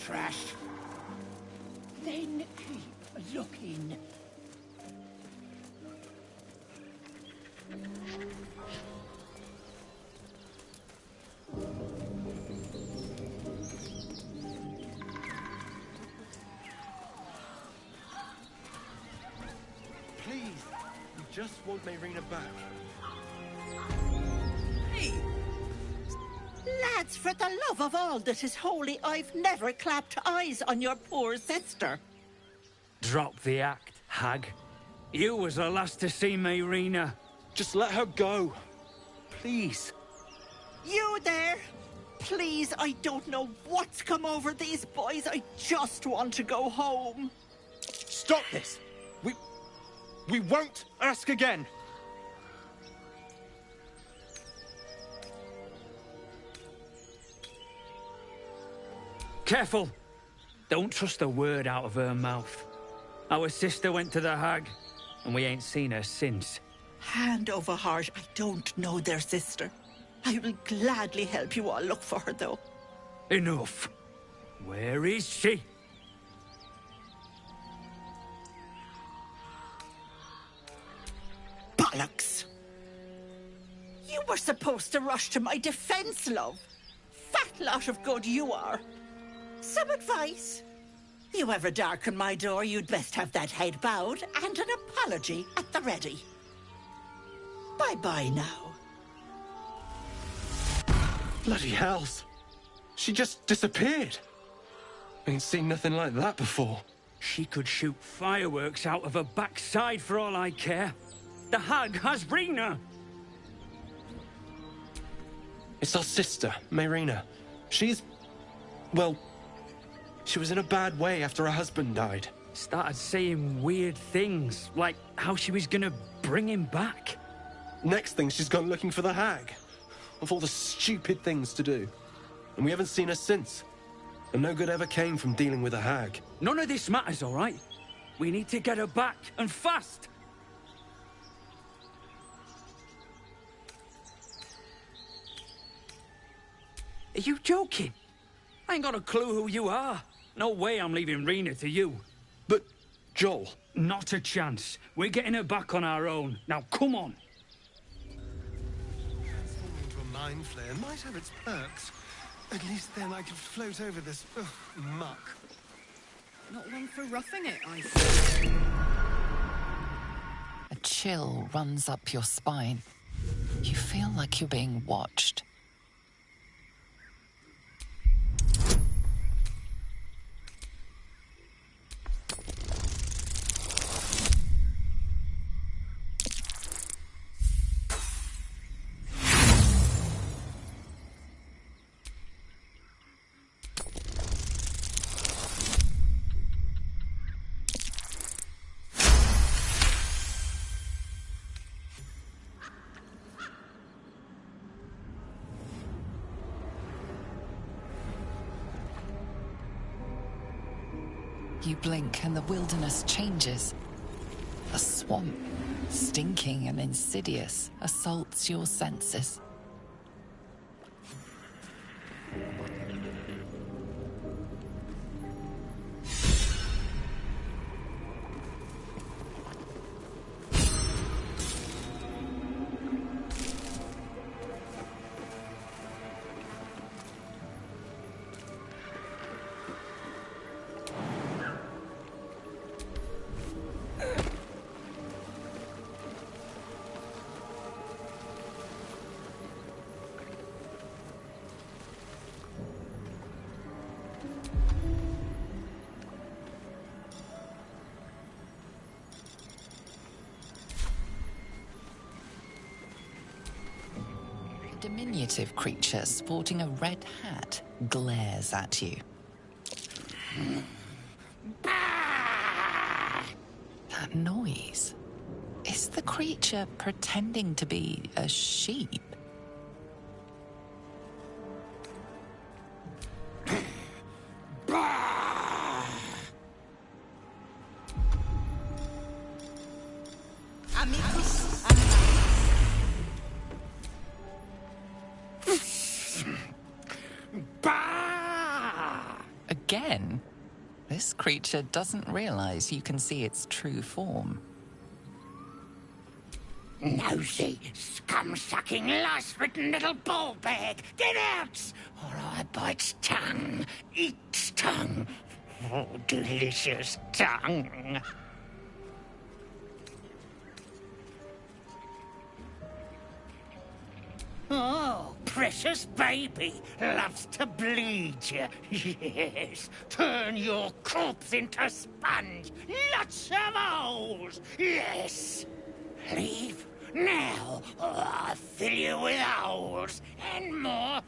trash. Then keep looking. Please, we just want Mayrina back. Hey! Lads, for the love of all that is holy, I've never clapped eyes on your poor sister. Drop the act, hag. You was the last to see Mayrina. Just let her go. Please. You there? Please, I don't know what's come over these boys. I just want to go home. Stop this! We won't ask again! Careful! Don't trust a word out of her mouth. Our sister went to the hag, and we ain't seen her since. Hand over heart, I don't know their sister. I will gladly help you all look for her, though. Enough. Where is she? Bollocks! You were supposed to rush to my defense, love. Fat lot of good you are. Some advice? You ever darken my door, you'd best have that head bowed and an apology at the ready. Bye-bye now. Bloody hells. She just disappeared. Ain't seen nothing like that before. She could shoot fireworks out of her backside for all I care. The hag has Rena. It's our sister, Mayrina. She's... well... she was in a bad way after her husband died. Started saying weird things, like how she was gonna bring him back. Next thing, she's gone looking for the hag. Of all the stupid things to do. And we haven't seen her since. And no good ever came from dealing with a hag. None of this matters, all right? We need to get her back, and fast! Are you joking? I ain't got a clue who you are. No way I'm leaving Rena to you. But, Joel... Not a chance. We're getting her back on our own. Now, come on. Transforming into a mind flayer might have its perks. At least then I could float over this muck. Not one for roughing it, I see. A chill runs up your spine. You feel like you're being watched. You blink and the wilderness changes. A swamp, stinking and insidious, assaults your senses. A diminutive creature sporting a red hat glares at you. That noise. Is the creature pretending to be a sheep? again. This creature doesn't realize you can see its true form. Nosy, scum-sucking, lice-ridden little ball bag! Get out! Or I bite tongue, eat tongue. Oh, delicious tongue. Oh, precious baby, loves to bleed you. Yes, turn your corpse into sponge. Lots of holes. Yes. Leave now, or I'll fill you with holes and more.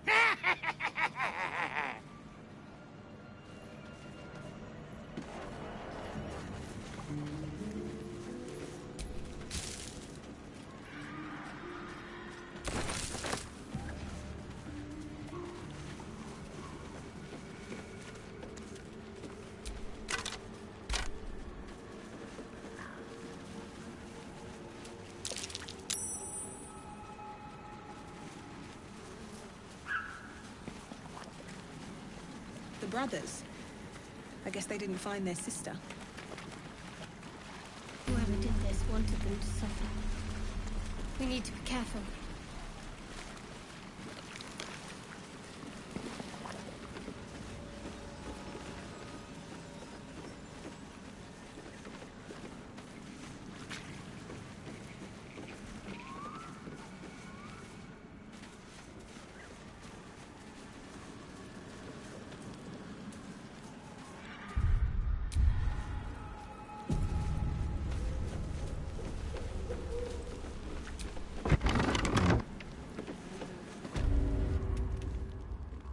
The brothers. I guess they didn't find their sister. Whoever did this wanted them to suffer. We need to be careful.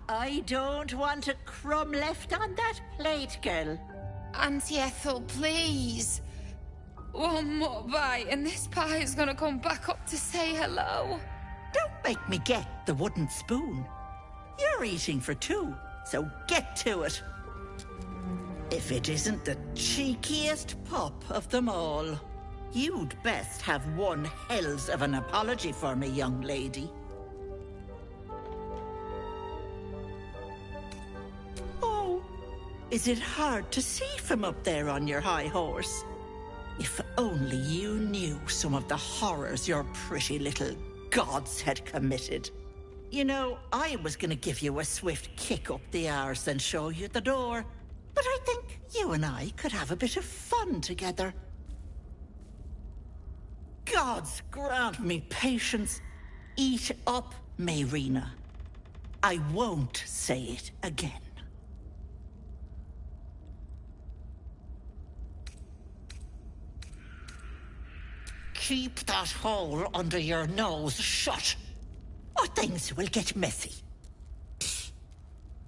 I don't want a crumb left on that plate, girl. Auntie Ethel, please. One more bite and this pie is gonna come back up to say hello. Don't make me get the wooden spoon. You're eating for two, so get to it. If it isn't the cheekiest pup of them all, you'd best have one hells of an apology for me, young lady. Oh, is it hard to see from up there on your high horse? If only you knew some of the horrors your pretty little gods had committed. You know, I was gonna give you a swift kick up the arse and show you the door. But I think you and I could have a bit of fun together. Gods grant me patience. Eat up, Mayrina. I won't say it again. Keep that hole under your nose shut, or things will get messy.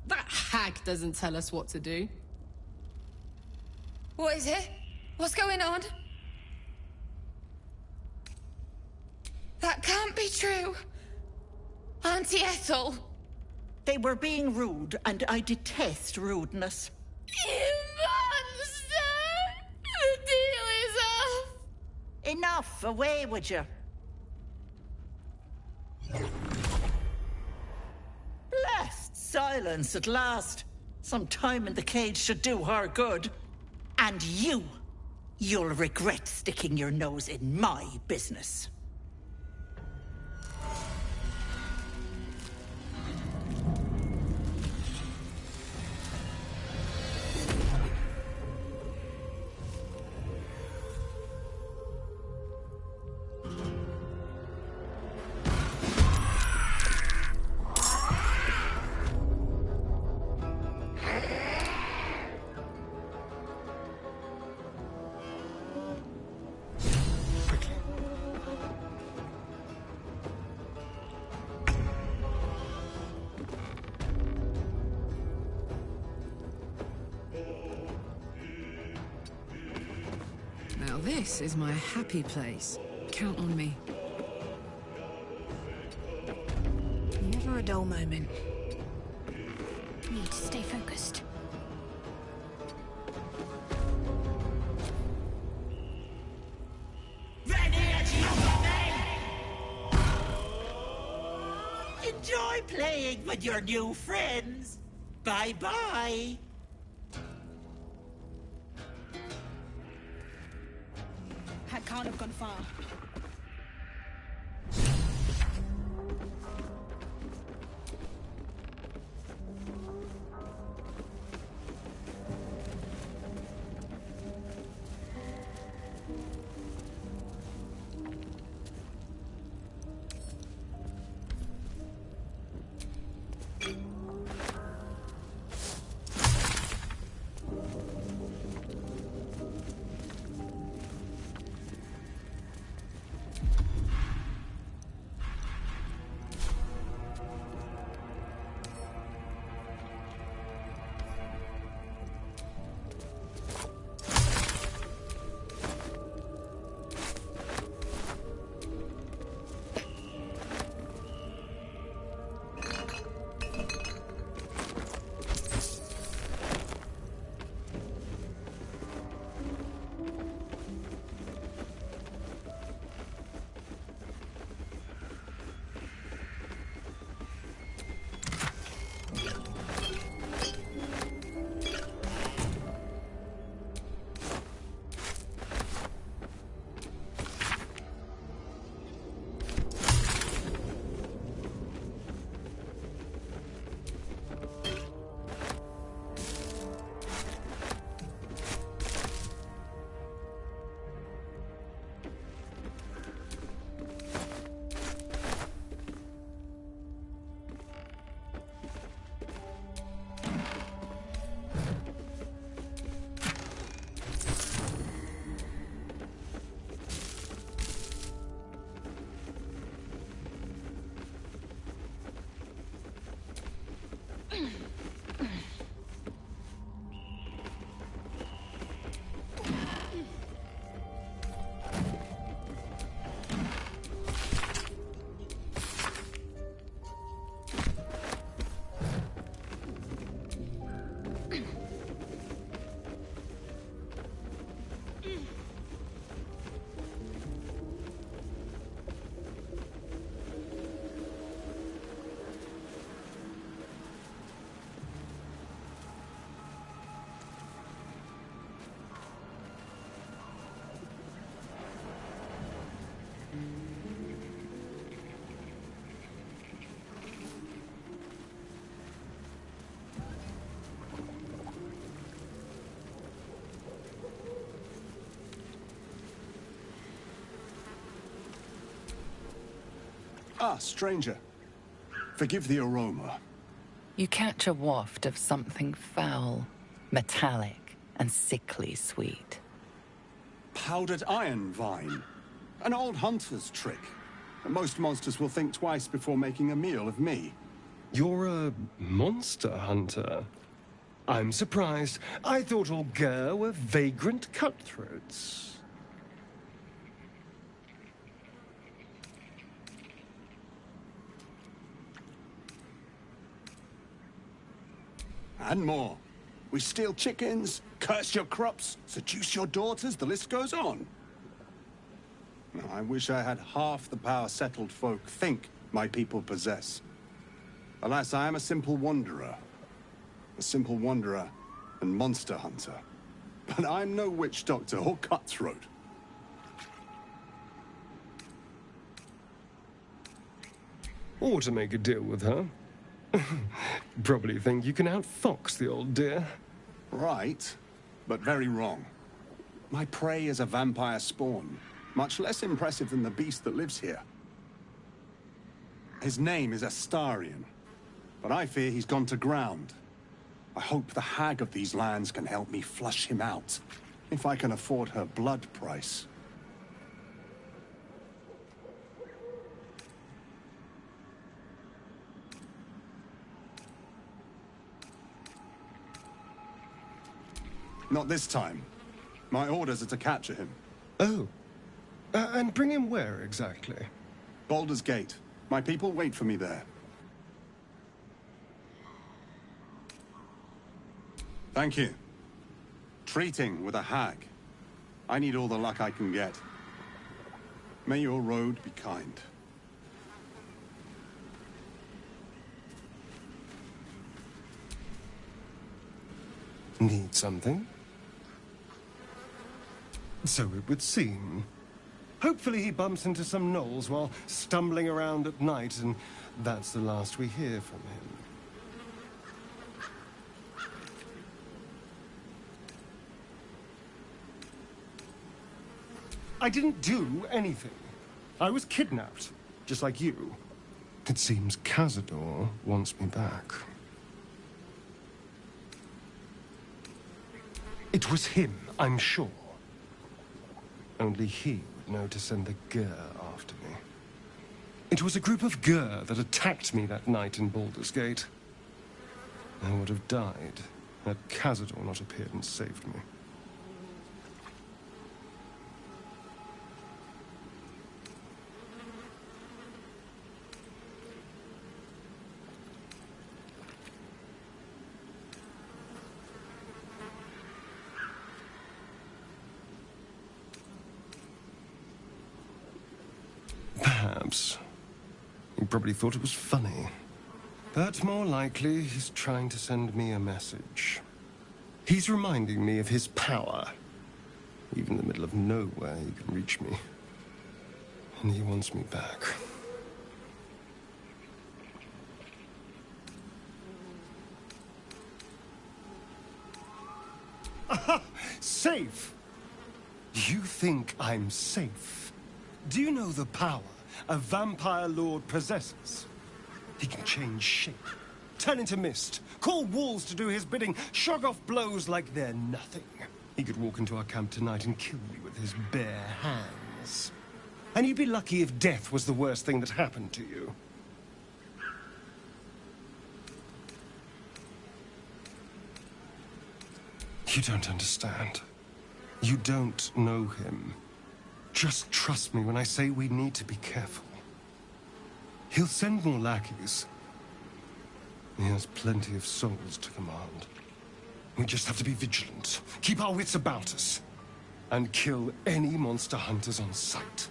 That hag doesn't tell us what to do. What is it? What's going on? That can't be true. Auntie Ethel. They were being rude, and I detest rudeness. You monster! The deal is off! Enough, away with you. Blessed silence at last. Some time in the cage should do her good. And you'll regret sticking your nose in my business. Now this is my happy place. Count on me. Never a dull moment. Need to stay focused. Enjoy playing with your new friends. Bye-bye. can't have gone far. Ah, stranger. Forgive the aroma. You catch a waft of something foul, metallic, and sickly sweet. Powdered iron vine. An old hunter's trick. Most monsters will think twice before making a meal of me. You're a monster hunter. I'm surprised. I thought all Ger were vagrant cutthroats. And more. We steal chickens, curse your crops, seduce your daughters, the list goes on. Now, I wish I had half the power settled folk think my people possess. Alas, I am a simple wanderer. A simple wanderer and monster hunter. But I'm no witch doctor or cutthroat. Or to make a deal with her. Probably think you can outfox the old dear. Right, but very wrong. My prey is a vampire spawn, much less impressive than the beast that lives here. His name is Astarion, but I fear he's gone to ground. I hope the hag of these lands can help me flush him out, if I can afford her blood price. Not this time. My orders are to capture him. Oh. And bring him where, exactly? Baldur's Gate. My people wait for me there. Thank you. Treating with a hag. I need all the luck I can get. May your road be kind. Need something? So it would seem. Hopefully he bumps into some gnolls while stumbling around at night, and that's the last we hear from him. I didn't do anything. I was kidnapped, just like you. It seems Cazador wants me back. It was him, I'm sure. Only he would know to send the Gur after me. It was a group of Gur that attacked me that night in Baldur's Gate. I would have died had Cazador not appeared and saved me. Perhaps. He probably thought it was funny. But more likely, he's trying to send me a message. He's reminding me of his power. Even in the middle of nowhere, he can reach me. And he wants me back. Aha! Safe! You think I'm safe? Do you know the power a vampire lord possesses? He can change shape, turn into mist, call walls to do his bidding, shrug off blows like they're nothing. He could walk into our camp tonight and kill me with his bare hands. And you'd be lucky if death was the worst thing that happened to you. You don't understand. You don't know him. Just trust me when I say we need to be careful. He'll send more lackeys. He has plenty of souls to command. We just have to be vigilant, keep our wits about us, and kill any monster hunters on sight.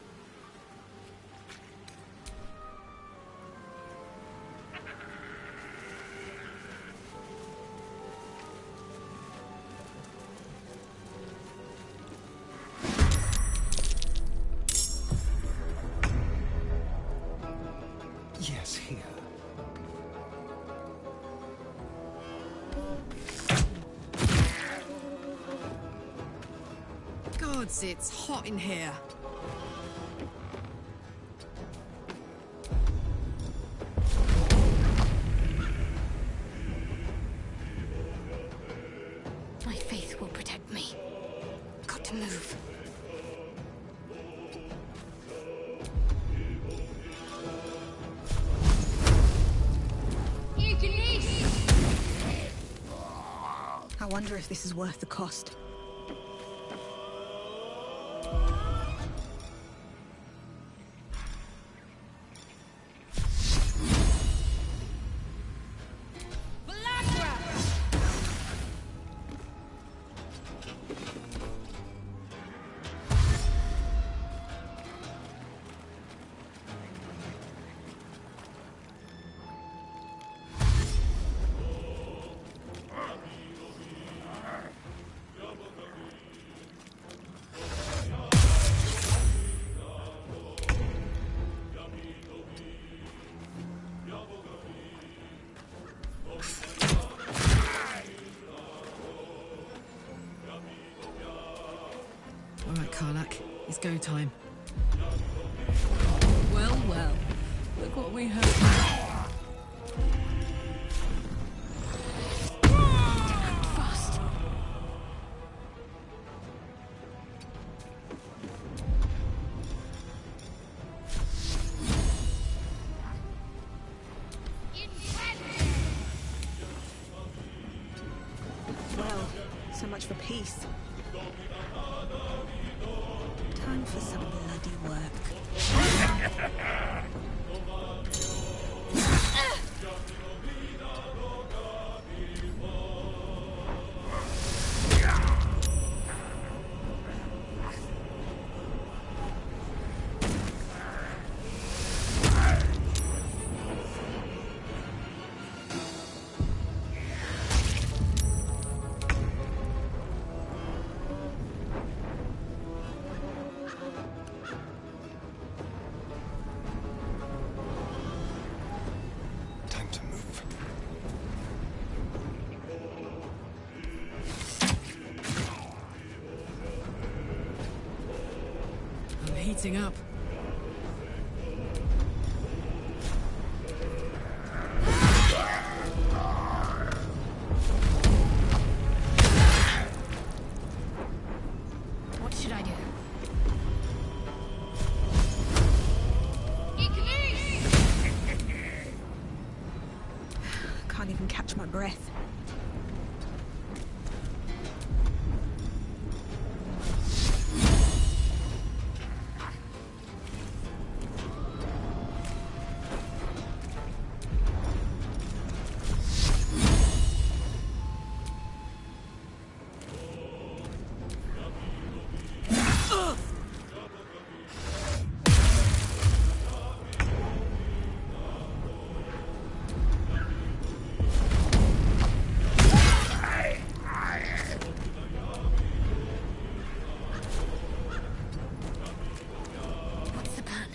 Yes, here. Gods, it's hot in here. My faith will protect me. Got to move. I wonder if this is worth the cost. All right, Karlak, it's go time. Well, well, look what we have now. Fast. Well, so much for peace. Time for some bloody work. heating up. What should I do? Can't even catch my breath. What's the plan?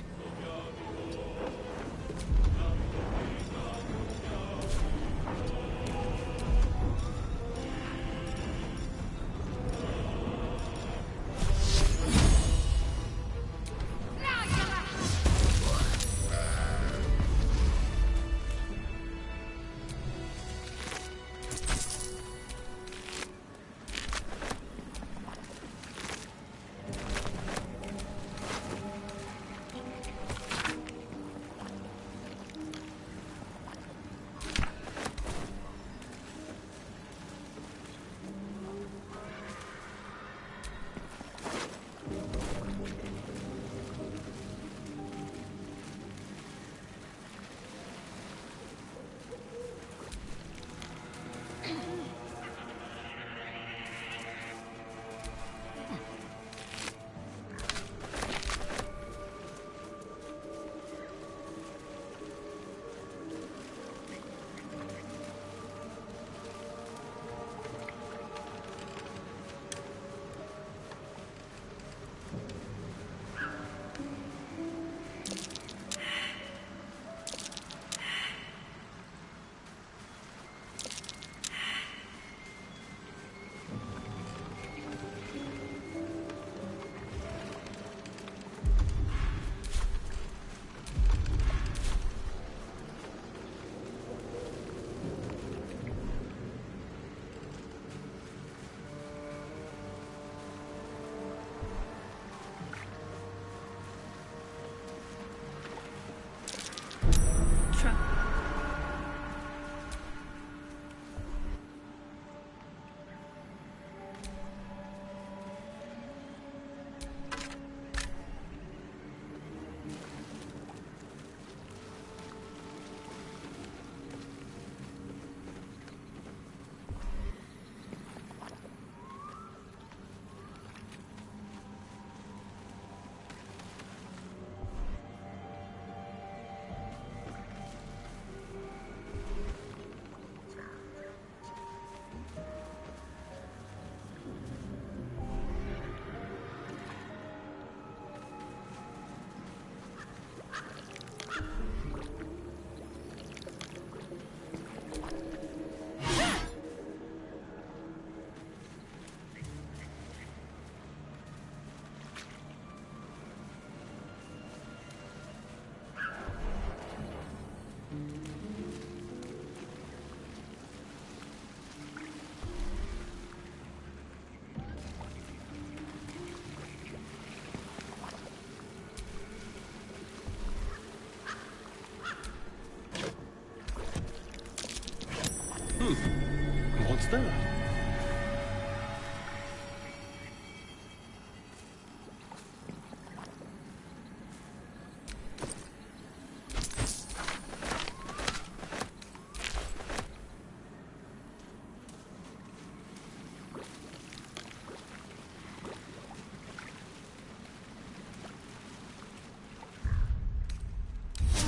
What's that?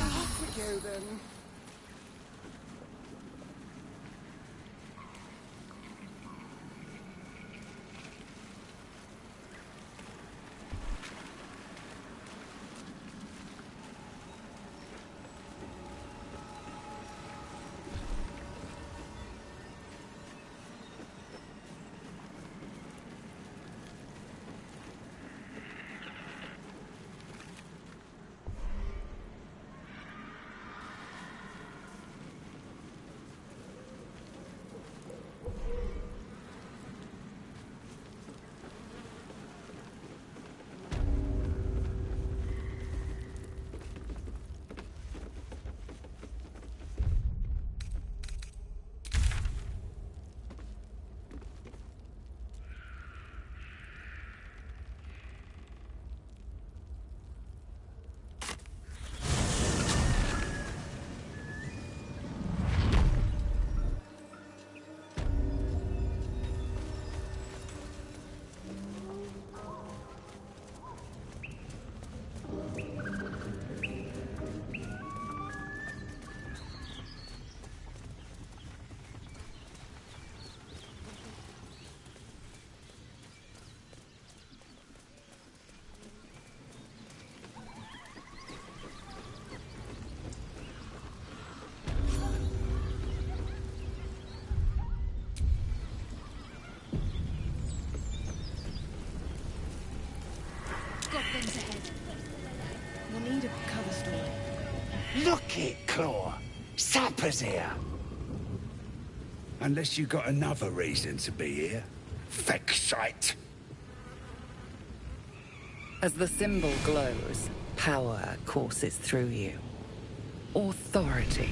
Off we go then. Look it, Claw. Sapper's here. Unless you got another reason to be here. Feckshite. As the symbol glows, power courses through you. Authority.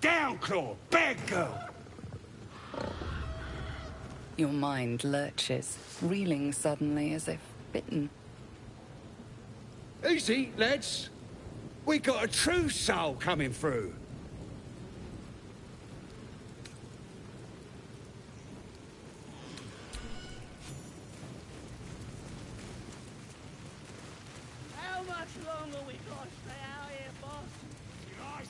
Down, Claw! Bad girl! Your mind lurches, reeling suddenly as if bitten. Easy, lads. We got a true soul coming through. How much longer we got to stay out here, boss? I say.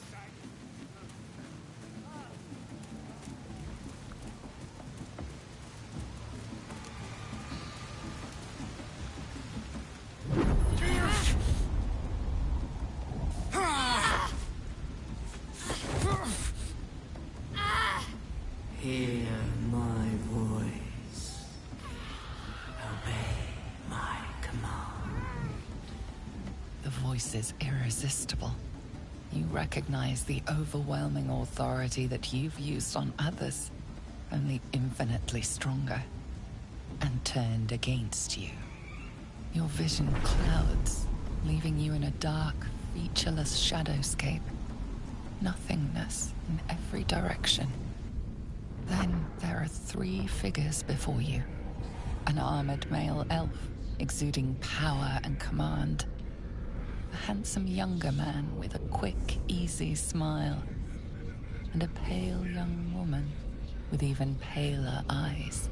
Hear my voice. Obey my command. The voice is irresistible. You recognize the overwhelming authority that you've used on others, only infinitely stronger, and turned against you. Your vision clouds, leaving you in a dark, featureless shadowscape. Nothingness in every direction. Then there are 3 figures before you. An armored male elf, exuding power and command. A handsome younger man with a quick, easy smile. And a pale young woman with even paler eyes.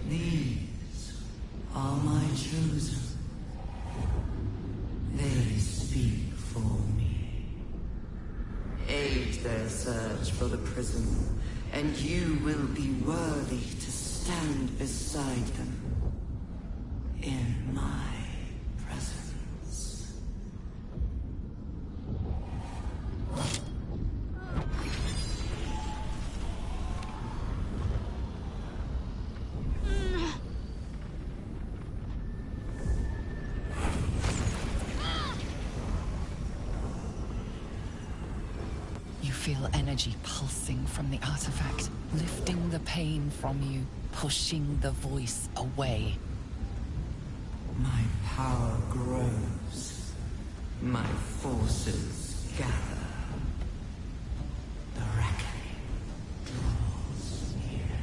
These are my chosen. They speak for me. Aid their search for the prison, and you will be worthy to stand beside them in my presence. You feel energy pulsing from the artifact, lifting the pain from you, pushing the voice away. My power grows. My forces gather. The reckoning draws near.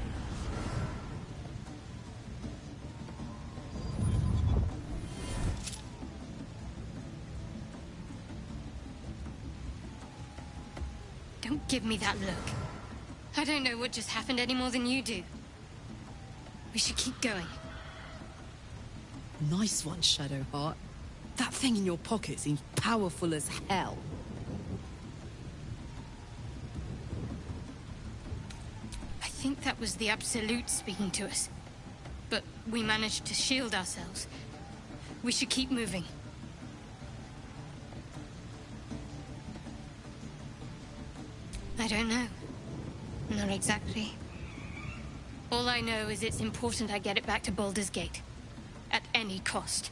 Don't give me that look. I don't know what just happened any more than you do. We should keep going. Nice one, Shadowheart. That thing in your pocket seems powerful as hell. I think that was the Absolute speaking to us. But we managed to shield ourselves. We should keep moving. I don't know. Not exactly. All I know is it's important I get it back to Baldur's Gate. At any cost.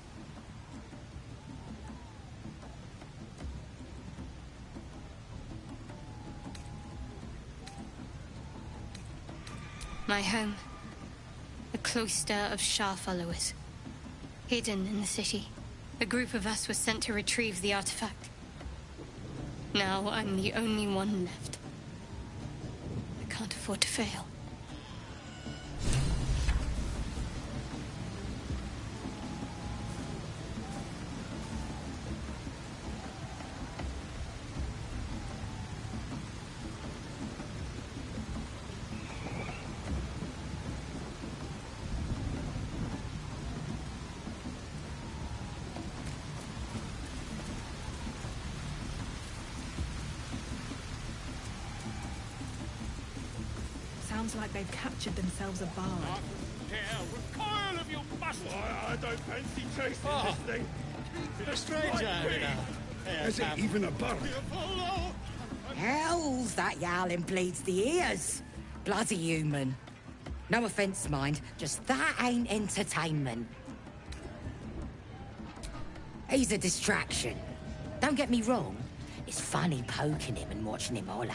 My home. A cloister of Shah followers. Hidden in the city. A group of us was sent to retrieve the artifact. Now I'm the only one left. I can't afford to fail. Sounds like they've captured themselves a bard. here! Recoil of you bastards! I don't fancy chasing this thing. A stranger, Is it even a boat? Hells, that yowling bleeds the ears. Bloody human. No offence, mind, just that ain't entertainment. He's a distraction. Don't get me wrong, it's funny poking him and watching him holler.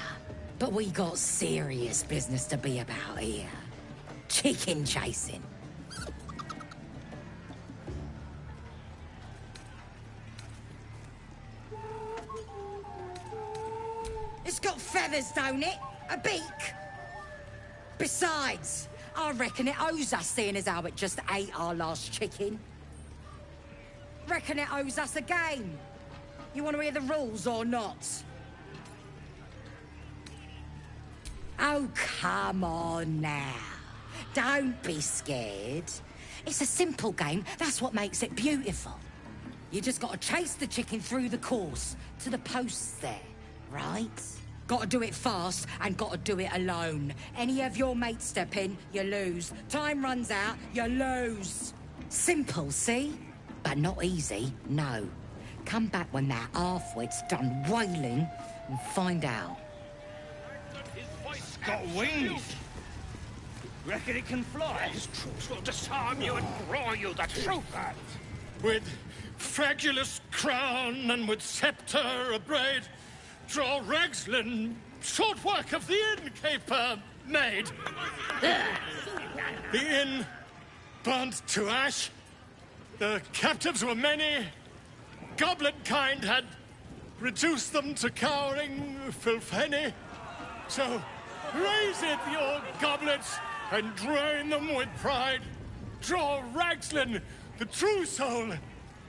But we got serious business to be about here. Chicken chasing. It's got feathers, don't it? A beak? Besides, I reckon it owes us, seeing as how it just ate our last chicken. Reckon it owes us a game. You want to hear the rules or not? Oh, come on now. Don't be scared. It's a simple game. That's what makes it beautiful. You just got to chase the chicken through the course to the posts there, right? Got to do it fast and got to do it alone. Any of your mates step in, you lose. Time runs out, you lose. Simple, see? But not easy, no. Come back when that half-wit's done wailing and find out. It's got wings! Reckon it can fly? His troops will disarm you and draw you the truth! With fragulous crown and with sceptre abraid, draw Ragslin, short work of the innkeeper made. The inn burnt to ash. The captives were many. Goblin kind had reduced them to cowering filfenny. So raise it, your goblets, and drain them with pride. Draw Ragslin, the true soul,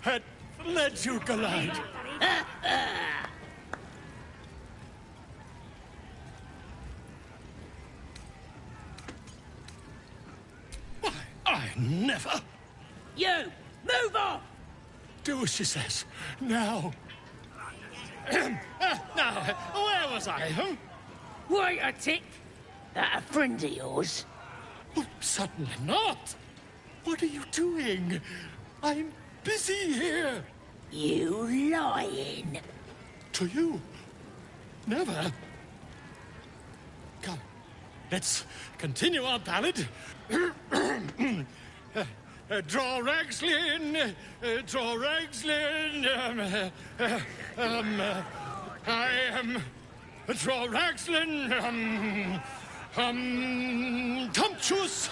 had led you glide. I never. You! Move on! Do as she says. Now. Now, where was I? Wait a tick! That a friend of yours? Oh, certainly not. What are you doing? I'm busy here. You lying. To you? Never. Come, let's continue our ballad. Draw Ragslin, draw Ragslin, I am, draw Ragslin, Tumptuous,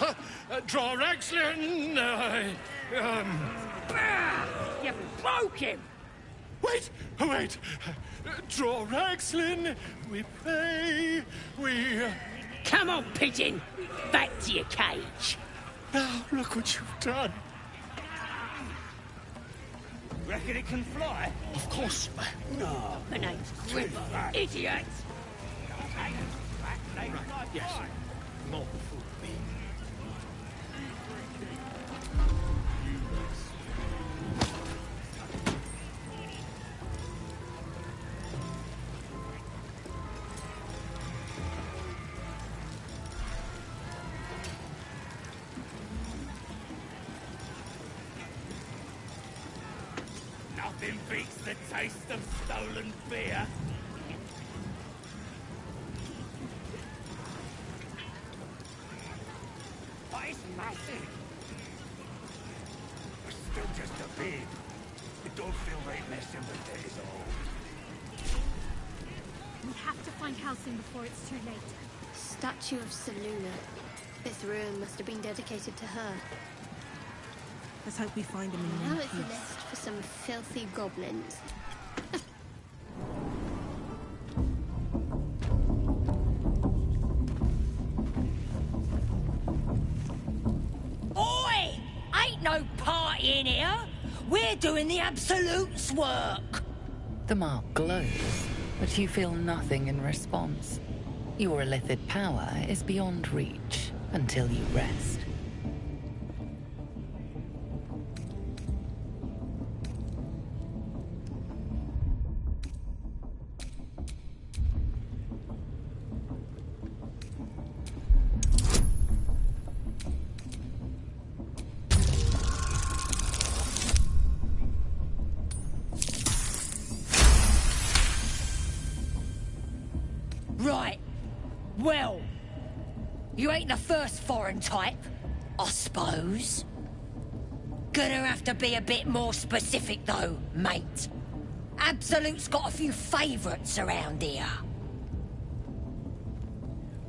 draw Ragslin, You broke him! Wait, wait, draw Ragslin, we pray, we... Come on, pigeon! Back to your cage! Now, look what you've done. Reckon it can fly? Of course. No. My name's Grip, idiot! Yes. More food. Nothing beats the taste of stolen beer. But it's massive. It's still just a bit. It don't feel right messing with it is all. We have to find Halcyon before it's too late. Statue of Seluna. This ruin must have been dedicated to her. Let's hope we find him in Now one it's a piece. nest for some filthy goblins. Oi! Ain't no party in here. We're doing the Absolute's work. The mark glows, but you feel nothing in response. Your illithid power is beyond reach until you rest. You ain't the first foreign type, I suppose. Gonna have to be a bit more specific, though, mate. Absolute's got a few favourites around here.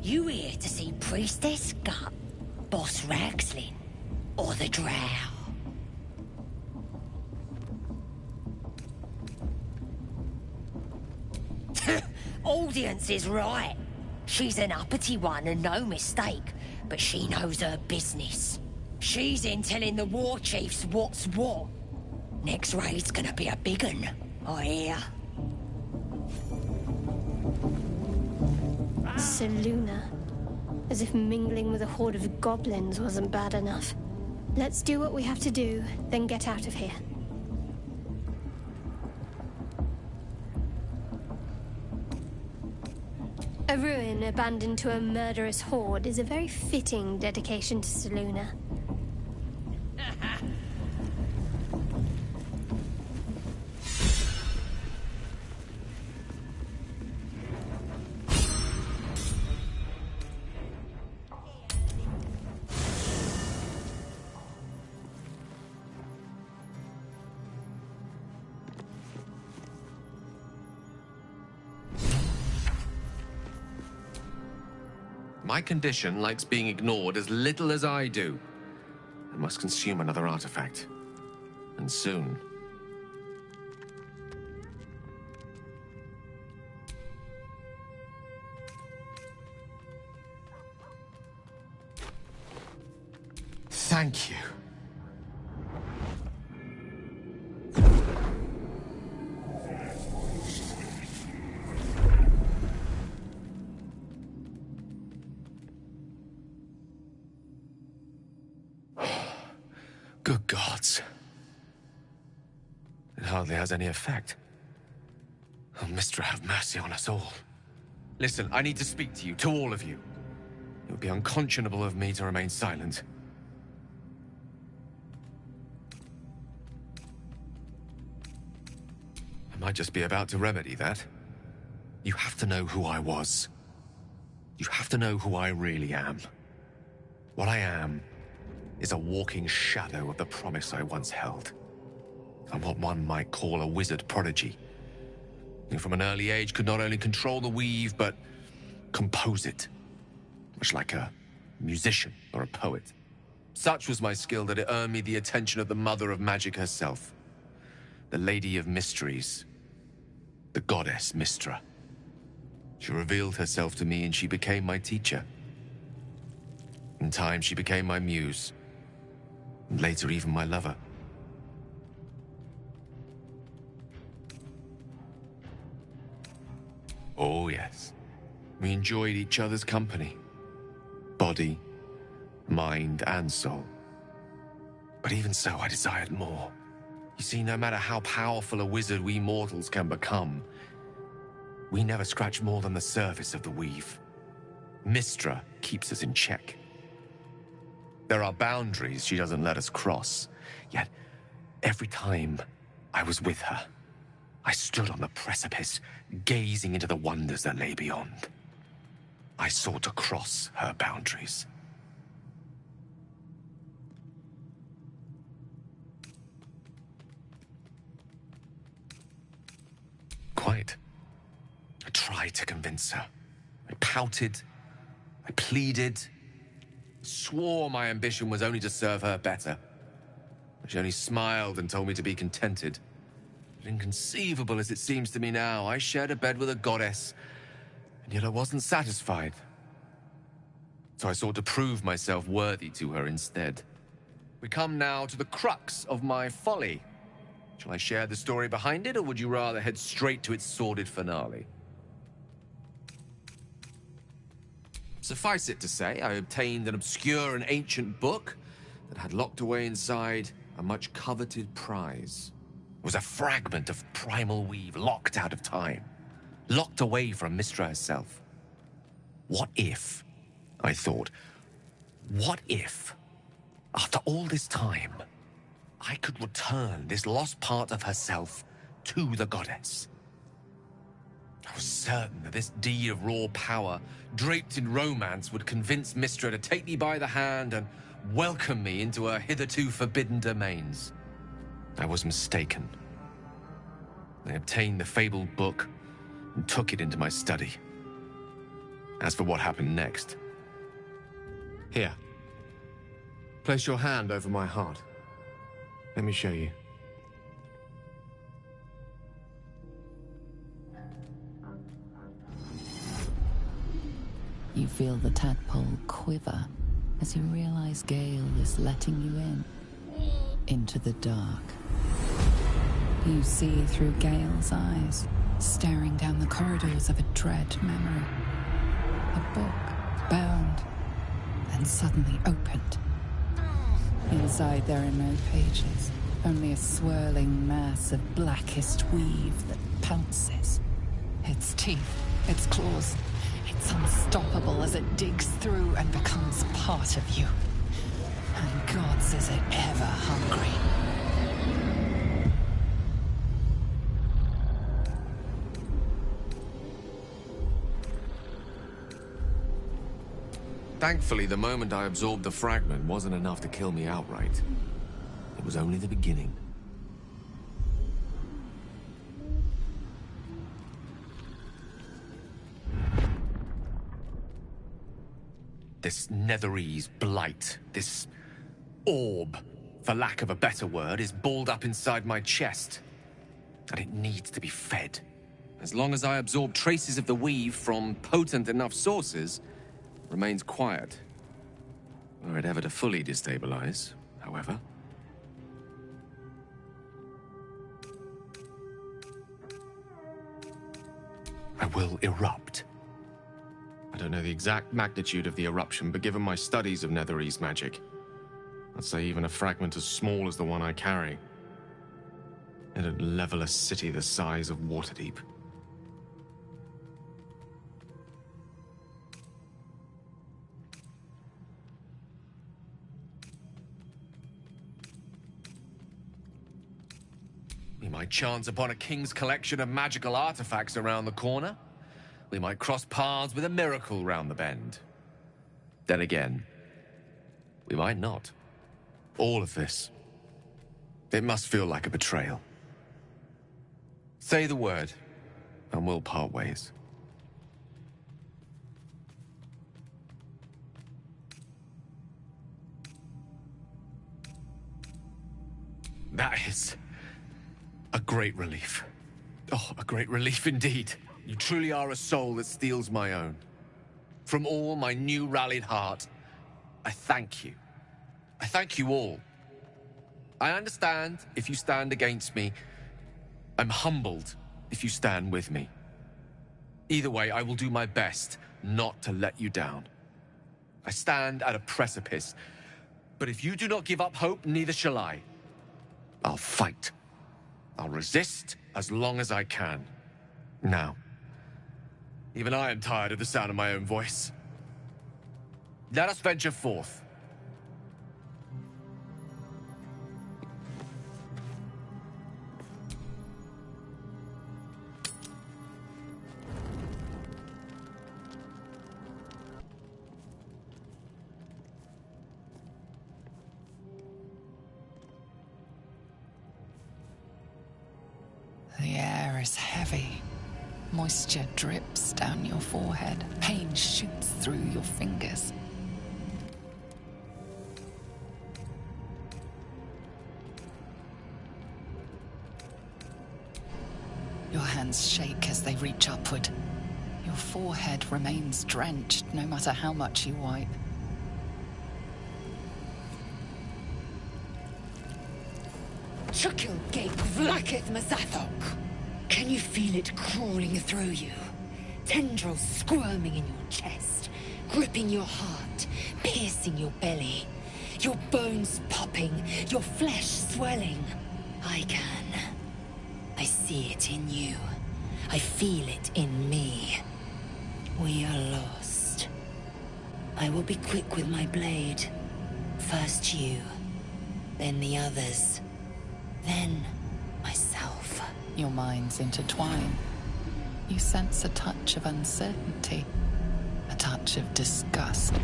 You here to see Priestess Gut, Boss Ragslin, or the Drow? Audience is right. She's an uppity one and no mistake, but she knows her business. She's in telling the war chiefs what's what. Next raid's gonna be a big un, I hear. Seluna. As if mingling with a horde of goblins wasn't bad enough. Let's do what we have to do, then get out of here. A ruin abandoned to a murderous horde is a very fitting dedication to Seluna. My condition likes being ignored as little as I do. I must consume another artifact. And soon. Thank you. Good gods. It hardly has any effect. Oh, Mistra, have mercy on us all. Listen, I need to speak to you, to all of you. It would be unconscionable of me to remain silent. I might just be about to remedy that. You have to know who I was. You have to know who I really am. What I am is a walking shadow of the promise I once held. I'm what one might call a wizard prodigy, who from an early age could not only control the weave, but compose it, much like a musician or a poet. Such was my skill that it earned me the attention of the mother of magic herself, the Lady of Mysteries, the goddess Mistra. She revealed herself to me and she became my teacher. In time, she became my muse, and later even my lover. Oh yes, we enjoyed each other's company. Body, mind, and soul. But even so, I desired more. You see, no matter how powerful a wizard we mortals can become, we never scratch more than the surface of the weave. Mistra keeps us in check. There are boundaries she doesn't let us cross. Yet, every time I was with her, I stood on the precipice, gazing into the wonders that lay beyond. I sought to cross her boundaries. Quite. I tried to convince her. I pouted. I pleaded. Swore my ambition was only to serve her better. She only smiled and told me to be contented. But inconceivable as it seems to me now, I shared a bed with a goddess, and yet I wasn't satisfied. So I sought to prove myself worthy to her instead. We come now to the crux of my folly. Shall I share the story behind it, or would you rather head straight to its sordid finale? Suffice it to say, I obtained an obscure and ancient book that had locked away inside a much coveted prize. It was a fragment of primal weave locked out of time, locked away from Mistra herself. What if, I thought, what if, after all this time, I could return this lost part of herself to the goddess? I was certain that this deed of raw power, draped in romance, would convince Mistra to take me by the hand and welcome me into her hitherto forbidden domains. I was mistaken. I obtained the fabled book and took it into my study. As for what happened next... Here. Place your hand over my heart. Let me show you. You feel the tadpole quiver as you realize Gale is letting you in, into the dark. You see through Gale's eyes, staring down the corridors of a dread memory. A book, bound, and suddenly opened. Inside there are no pages, only a swirling mass of blackest weave that pounces. Its teeth, its claws, it's unstoppable as it digs through and becomes part of you. And gods, is it ever hungry. Thankfully, the moment I absorbed the fragment wasn't enough to kill me outright. It was only the beginning. This Netherese blight, this orb, for lack of a better word, is balled up inside my chest. And it needs to be fed. As long as I absorb traces of the weave from potent enough sources, it remains quiet. Were it ever to fully destabilize, however. I will erupt. I don't know the exact magnitude of the eruption, but given my studies of Netherese magic, I'd say even a fragment as small as the one I carry, it'd level a city the size of Waterdeep. We might chance upon a king's collection of magical artifacts around the corner. We might cross paths with a miracle round the bend. Then again, we might not. All of this, it must feel like a betrayal. Say the word, and we'll part ways. That is a great relief. Oh, a great relief indeed. You truly are a soul that steals my own. From all my new rallied heart, I thank you. I thank you all. I understand if you stand against me. I'm humbled if you stand with me. Either way, I will do my best not to let you down. I stand at a precipice, but if you do not give up hope, neither shall I. I'll fight. I'll resist as long as I can. Now, even I am tired of the sound of my own voice. Let us venture forth. The air is heavy. Moisture drips down your forehead. Pain shoots through your fingers. Your hands shake as they reach upward. Your forehead remains drenched no matter how much you wipe. Chukil gate vlaketh mazathok. Can you feel it crawling through you? Tendrils squirming in your chest, gripping your heart, piercing your belly. Your bones popping, your flesh swelling. I can. I see it in you. I feel it in me. We are lost. I will be quick with my blade. First you, then the others, then myself. Your minds intertwine. you sense a touch of uncertainty, a touch of disgust.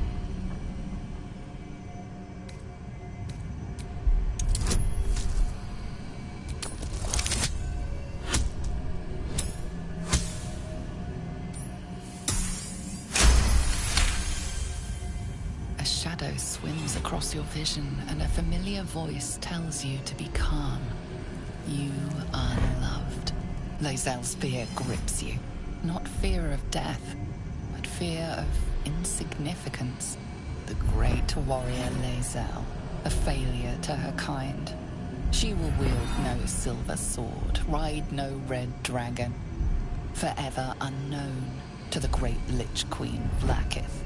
A shadow swims across your vision, and a familiar voice tells you to be calm. You are loved. Lae'zel's fear grips you. Not fear of death, but fear of insignificance. The great warrior Lae'zel, a failure to her kind. She will wield no silver sword, ride no red dragon. Forever unknown to the great Lich Queen Vlaakith.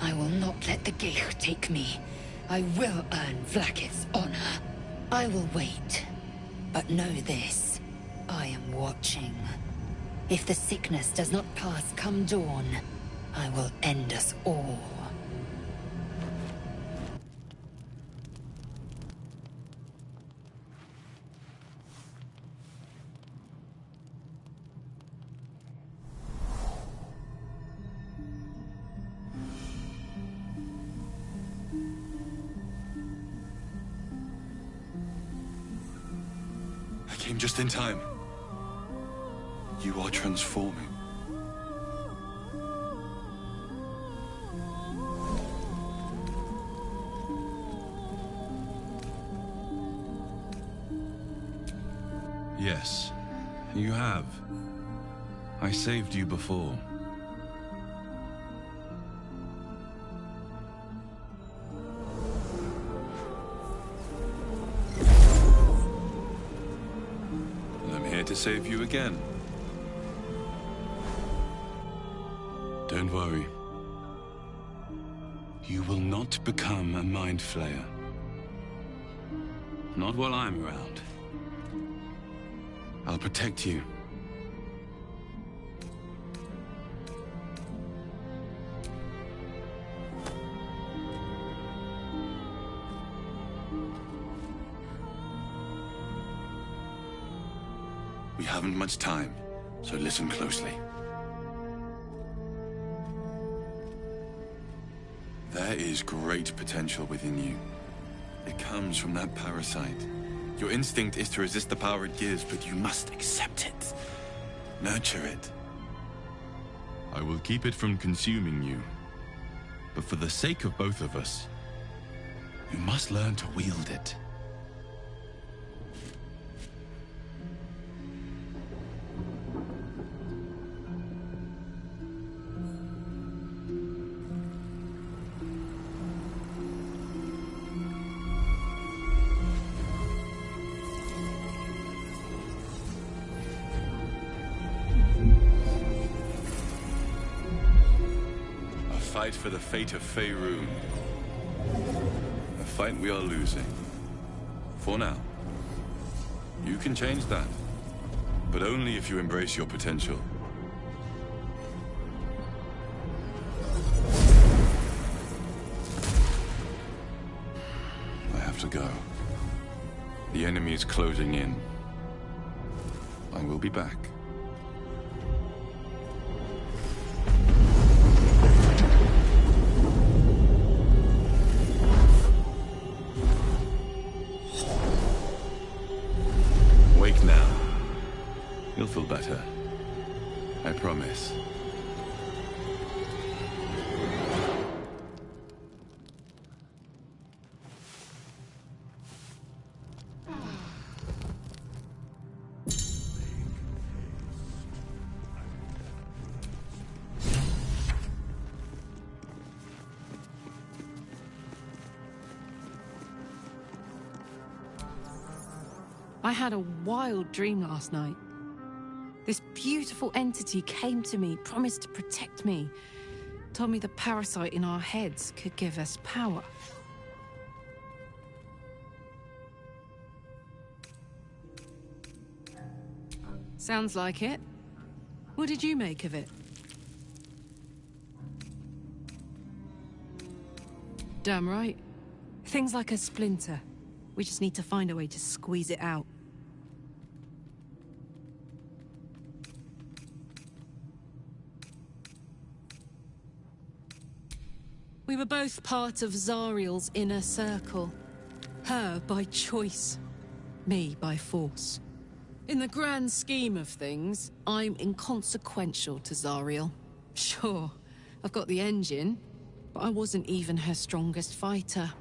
I will not let the Geich take me. I will earn Vlaakith's honor. I will wait. But know this. I am watching. If the sickness does not pass come dawn, I will end us all. Came just in time. You are transforming. Yes, you have. I saved you before. To save you again. Don't worry. You will not become a mind flayer. Not while I'm around. I'll protect you. We haven't much time, so listen closely. There is great potential within you. It comes from that parasite. Your instinct is to resist the power it gives, but you must accept it. Nurture it. I will keep it from consuming you. But for the sake of both of us, you must learn to wield it. Fight for the fate of Faerun. A fight we are losing. For now. You can change that. But only if you embrace your potential. I have to go. The enemy is closing in. I will be back. Wake now. You'll feel better. I promise. I had a wild dream last night. This beautiful entity came to me, promised to protect me, told me the parasite in our heads could give us power. Sounds like it. What did you make of it? Damn right. Things like a splinter. We just need to find a way to squeeze it out. We were both part of Zariel's inner circle. Her by choice, me by force. In the grand scheme of things, I'm inconsequential to Zariel. Sure, I've got the engine, but I wasn't even her strongest fighter.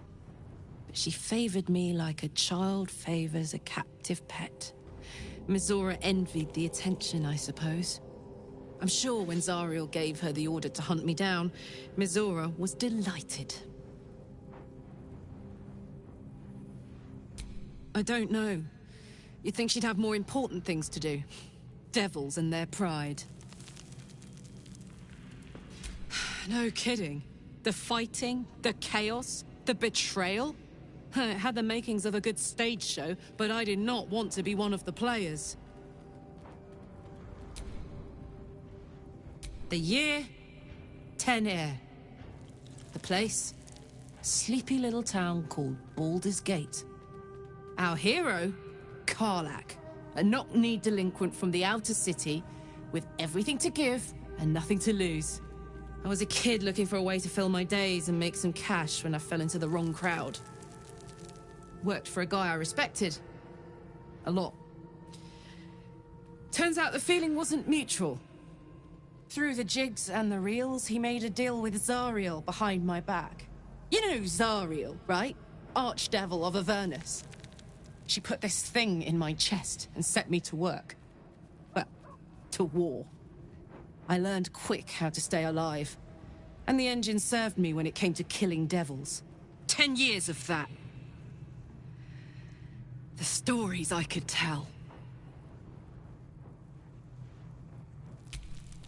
But she favored me like a child favors a captive pet. Mizora envied the attention, I suppose. I'm sure when Zariel gave her the order to hunt me down, Mizora was delighted. I don't know. You'd think she'd have more important things to do. Devils and their pride. No kidding. The fighting, the chaos, the betrayal. It had the makings of a good stage show, but I did not want to be one of the players. The year, 10 air. The place, sleepy little town called Baldur's Gate. Our hero, Karlach, a knock-knee delinquent from the outer city, with everything to give and nothing to lose. I was a kid looking for a way to fill my days and make some cash when I fell into the wrong crowd. Worked for a guy I respected. A lot. Turns out the feeling wasn't mutual. Through the jigs and the reels, he made a deal with Zariel behind my back. You know Zariel, right? Archdevil of Avernus. She put this thing in my chest and set me to work. Well, to war. I learned quick how to stay alive. And the engine served me when it came to killing devils. 10 years of that. The stories I could tell.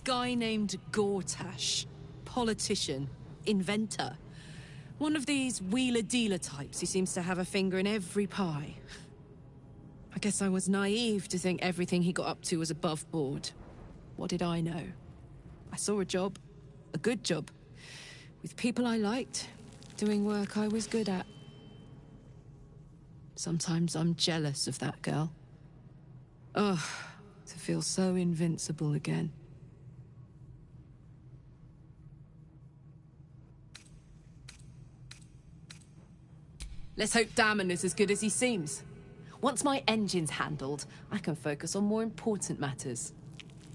Guy named Gortash. Politician. Inventor. One of these wheeler-dealer types who seems to have a finger in every pie. I guess I was naive to think everything he got up to was above board. What did I know? I saw a job. A good job. With people I liked. Doing work I was good at. Sometimes I'm jealous of that girl. Ugh, to feel so invincible again. Let's hope Damon is as good as he seems. Once my engine's handled, I can focus on more important matters.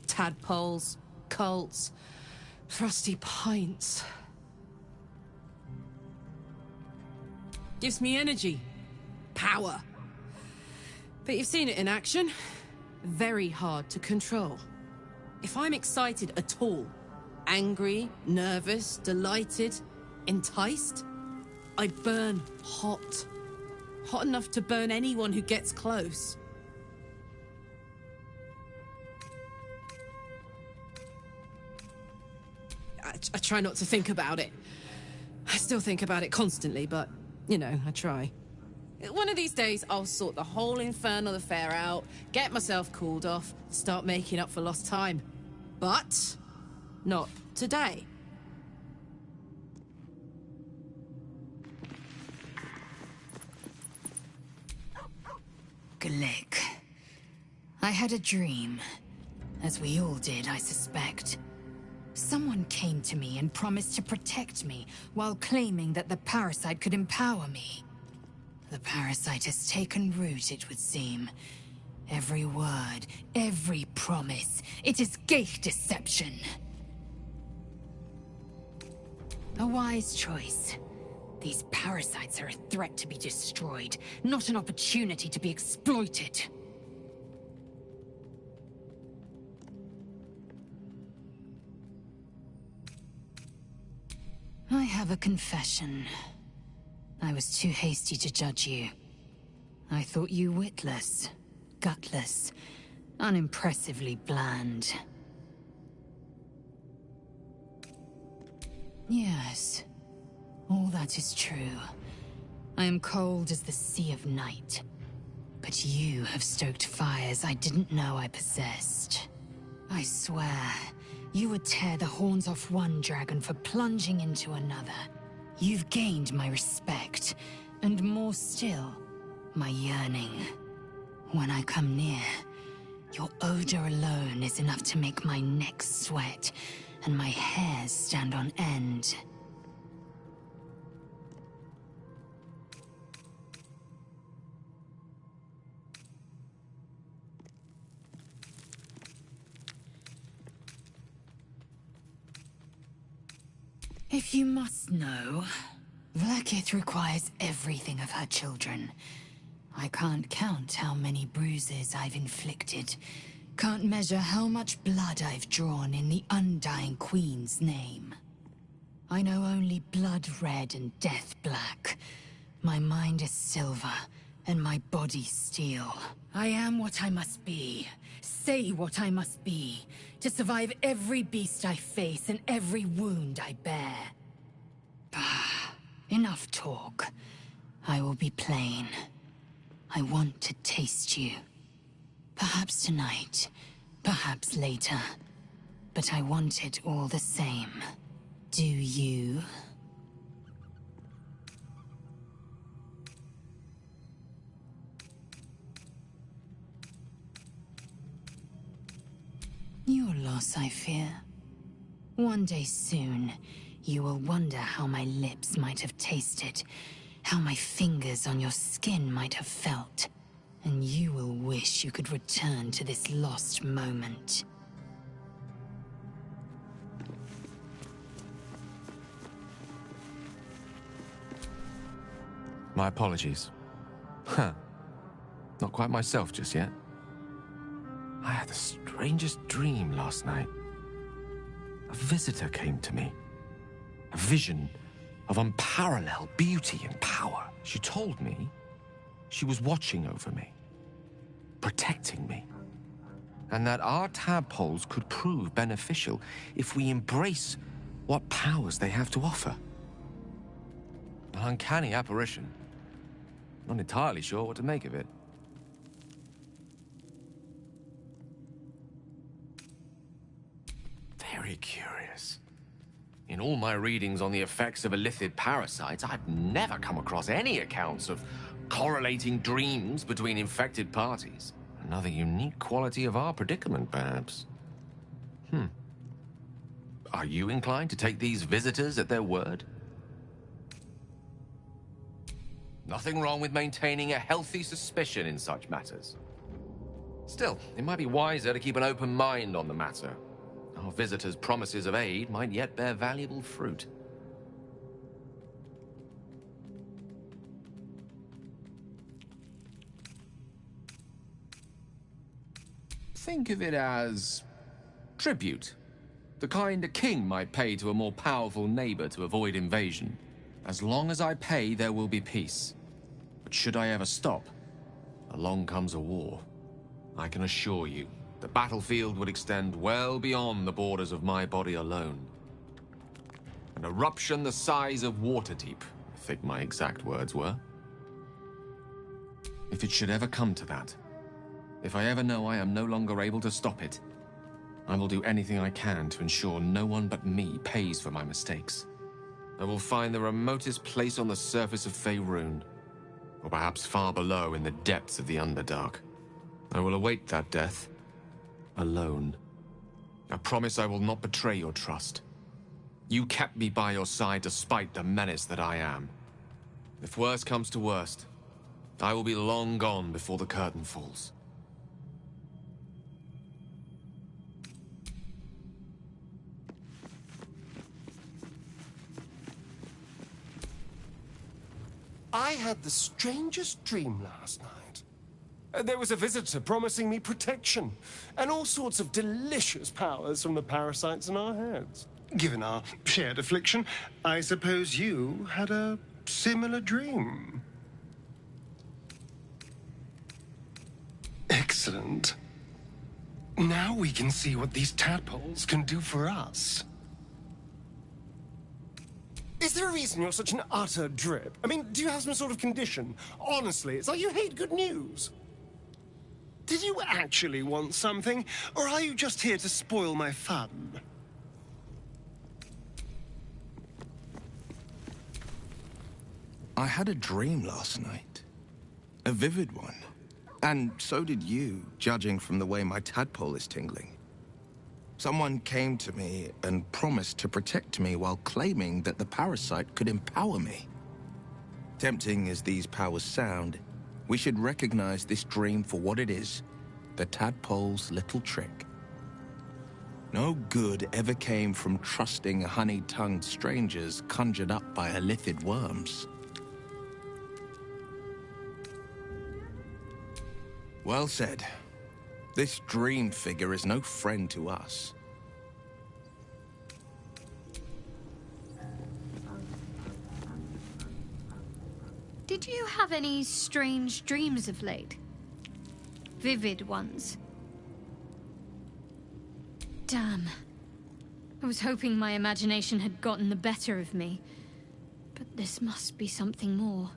Tadpoles, cults, frosty pints. Gives me energy. Power. But you've seen it in action. Very hard to control. If I'm excited at all, angry, nervous, delighted, enticed, I burn hot. Hot enough to burn anyone who gets close. I try not to think about it. I still think about it constantly, but, you know, I try. One of these days, I'll sort the whole infernal affair out, get myself cooled off, start making up for lost time. But not today. Glick. I had a dream. As we all did, I suspect. Someone came to me and promised to protect me, while claiming that the parasite could empower me. The parasite has taken root, it would seem. Every word, every promise, it is gate deception. A wise choice. These parasites are a threat to be destroyed, not an opportunity to be exploited. I have a confession. I was too hasty to judge you. I thought you witless, gutless, unimpressively bland. Yes, all that is true. I am cold as the sea of night. But you have stoked fires I didn't know I possessed. I swear, you would tear the horns off one dragon for plunging into another. You've gained my respect, and more still, my yearning. When I come near, your odor alone is enough to make my neck sweat and my hairs stand on end. If you must know, Vlaakith requires everything of her children. I can't count how many bruises I've inflicted. Can't measure how much blood I've drawn in the Undying Queen's name. I know only blood red and death black. My mind is silver, and my body steel. I am what I must be, say what I must be, to survive every beast I face and every wound I bear. Enough talk. I will be plain. I want to taste you. Perhaps tonight, perhaps later. But I want it all the same. Do you? Your loss, I fear. One day soon, you will wonder how my lips might have tasted, how my fingers on your skin might have felt, and you will wish you could return to this lost moment. My apologies. Huh. Not quite myself just yet. I had the strangest dream last night. A visitor came to me. A vision of unparalleled beauty and power. She told me she was watching over me, protecting me, and that our tadpoles could prove beneficial if we embrace what powers they have to offer. An uncanny apparition. Not entirely sure what to make of it. Very curious. In all my readings on the effects of illithid parasites, I've never come across any accounts of correlating dreams between infected parties. Another unique quality of our predicament, perhaps. Are you inclined to take these visitors at their word? Nothing wrong with maintaining a healthy suspicion in such matters. Still, it might be wiser to keep an open mind on the matter. Our visitors' promises of aid might yet bear valuable fruit. Think of it as tribute. The kind a king might pay to a more powerful neighbor to avoid invasion. As long as I pay, there will be peace. But should I ever stop, along comes a war. I can assure you, the battlefield would extend well beyond the borders of my body alone. An eruption the size of Waterdeep, I think my exact words were. If it should ever come to that, if I ever know I am no longer able to stop it, I will do anything I can to ensure no one but me pays for my mistakes. I will find the remotest place on the surface of Faerun, or perhaps far below in the depths of the Underdark. I will await that death, alone. I promise I will not betray your trust. You kept me by your side despite the menace that I am. If worst comes to worst, I will be long gone before the curtain falls. I had the strangest dream last night. There was a visitor promising me protection and all sorts of delicious powers from the parasites in our heads. Given our shared affliction, I suppose you had a similar dream. Excellent. Now we can see what these tadpoles can do for us. Is there a reason you're such an utter drip? I mean, do you have some sort of condition? Honestly, it's like you hate good news. Did you actually want something, or are you just here to spoil my fun? I had a dream last night. A vivid one. And so did you, judging from the way my tadpole is tingling. Someone came to me and promised to protect me while claiming that the parasite could empower me. Tempting as these powers sound, we should recognize this dream for what it is, the tadpole's little trick. No good ever came from trusting honey-tongued strangers conjured up by elithid worms. Well said. This dream figure is no friend to us. Did you have any strange dreams of late? Vivid ones? Damn. I was hoping my imagination had gotten the better of me. But this must be something more.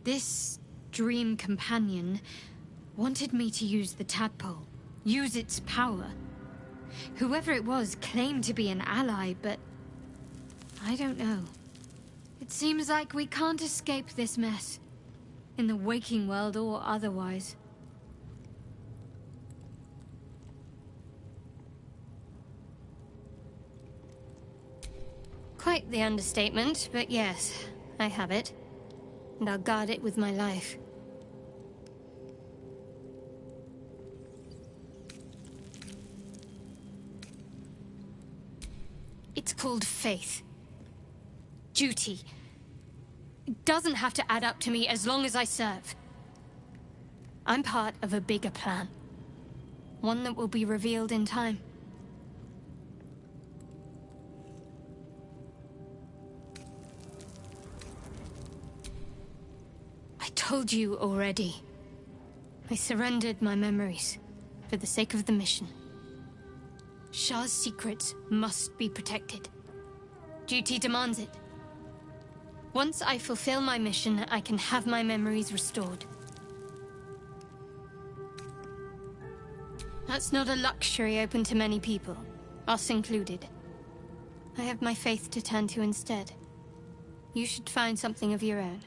This dream companion wanted me to use the tadpole, use its power. Whoever it was claimed to be an ally, but I don't know. It seems like we can't escape this mess, in the waking world or otherwise. Quite the understatement, but yes, I have it. And I'll guard it with my life. It's called faith. Duty. It doesn't have to add up to me as long as I serve. I'm part of a bigger plan. One that will be revealed in time. I told you already. I surrendered my memories for the sake of the mission. Shah's secrets must be protected. Duty demands it. Once I fulfill my mission, I can have my memories restored. That's not a luxury open to many people, us included. I have my faith to turn to instead. You should find something of your own.